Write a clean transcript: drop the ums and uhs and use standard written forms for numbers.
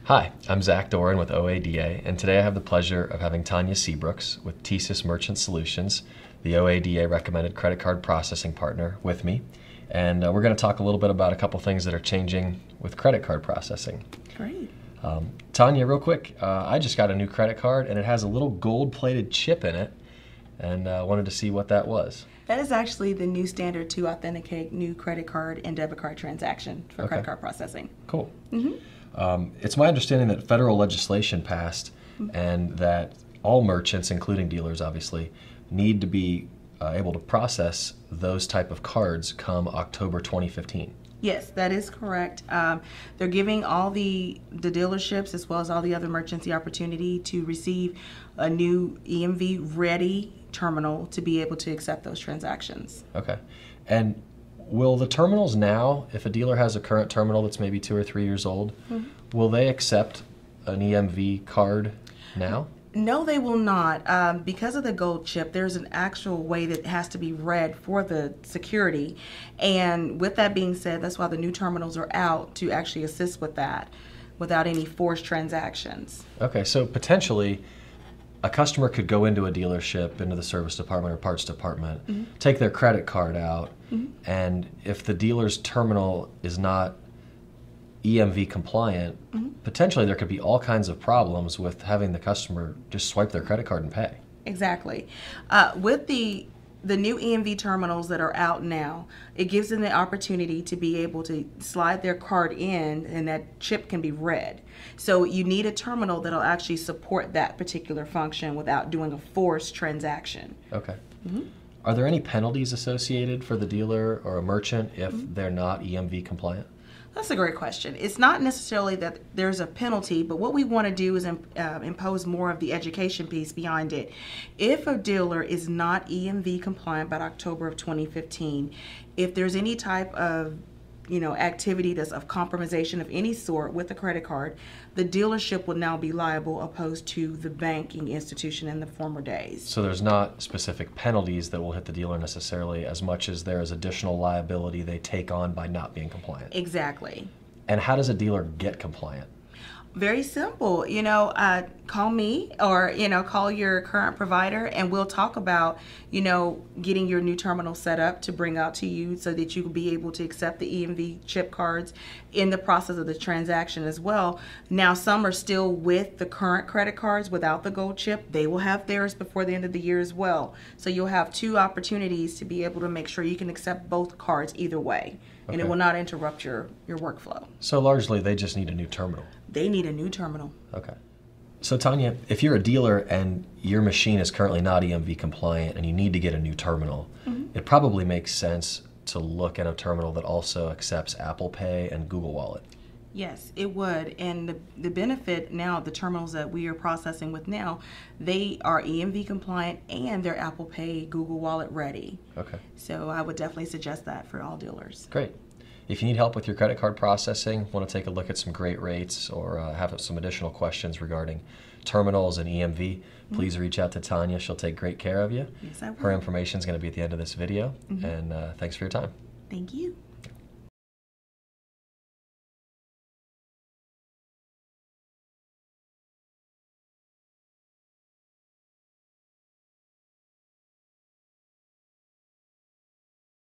Hi, I'm Zach Doran with OADA, and today I have the pleasure of having Tanya Seabrooks with TSYS Merchant Solutions, the OADA recommended credit card processing partner, with me. And we're going to talk a little bit about a couple things that are changing with credit card processing. Great. Tanya, real quick, I just got a new credit card and it has a little gold-plated chip in it, and wanted to see what that was. That is actually the new standard to authenticate new credit card and debit card transaction for credit card processing. Cool. It's my understanding that federal legislation passed and that all merchants, including dealers obviously, need to be able to process those type of cards come October 2015. Yes, that is correct. They're giving all the dealerships as well as all the other merchants the opportunity to receive a new EMV ready terminal to be able to accept those transactions. Okay. And will the terminals now, if a dealer has a current terminal that's maybe 2 or 3 years old, will they accept an EMV card now? No, they will not. Because of the gold chip, there's an actual way that has to be read for the security. And with that being said, that's why the new terminals are out to actually assist with that without any forced transactions. Okay, so potentially a customer could go into a dealership, into the service department or parts department, take their credit card out, and if the dealer's terminal is not EMV compliant, potentially there could be all kinds of problems with having the customer just swipe their credit card and pay. Exactly. With the new EMV terminals that are out now, it gives them the opportunity to be able to slide their card in and that chip can be read. So you need a terminal that'll actually support that particular function without doing a forced transaction. Okay. Are there any penalties associated for the dealer or a merchant if they're not EMV compliant? That's a great question. It's not necessarily that there's a penalty, but what we want to do is impose more of the education piece behind it. If a dealer is not EMV compliant by October of 2015, if there's any type of activity that's of compromisation of any sort with the credit card, the dealership will now be liable opposed to the banking institution in the former days. So there's not specific penalties that will hit the dealer necessarily as much as there is additional liability they take on by not being compliant. Exactly. And how does a dealer get compliant? Very simple. Call me or, call your current provider and we'll talk about, getting your new terminal set up to bring out to you so that you will be able to accept the EMV chip cards in the process of the transaction as well. Now, some are still with the current credit cards without the gold chip. They will have theirs before the end of the year as well. So you'll have 2 opportunities to be able to make sure you can accept both cards either way. And it will not interrupt your workflow. So largely they just need a new terminal. They need a new terminal. Okay. So Tanya, if you're a dealer and your machine is currently not EMV compliant and you need to get a new terminal, it probably makes sense to look at a terminal that also accepts Apple Pay and Google Wallet. Yes, it would. And the benefit now, the terminals that we are processing with now, they are EMV compliant and they're Apple Pay, Google Wallet ready. Okay. So I would definitely suggest that for all dealers. Great. If you need help with your credit card processing, want to take a look at some great rates, or have some additional questions regarding terminals and EMV, please reach out to Tanya. She'll take great care of you. Yes, I will. Her information is going to be at the end of this video. And thanks for your time. Thank you.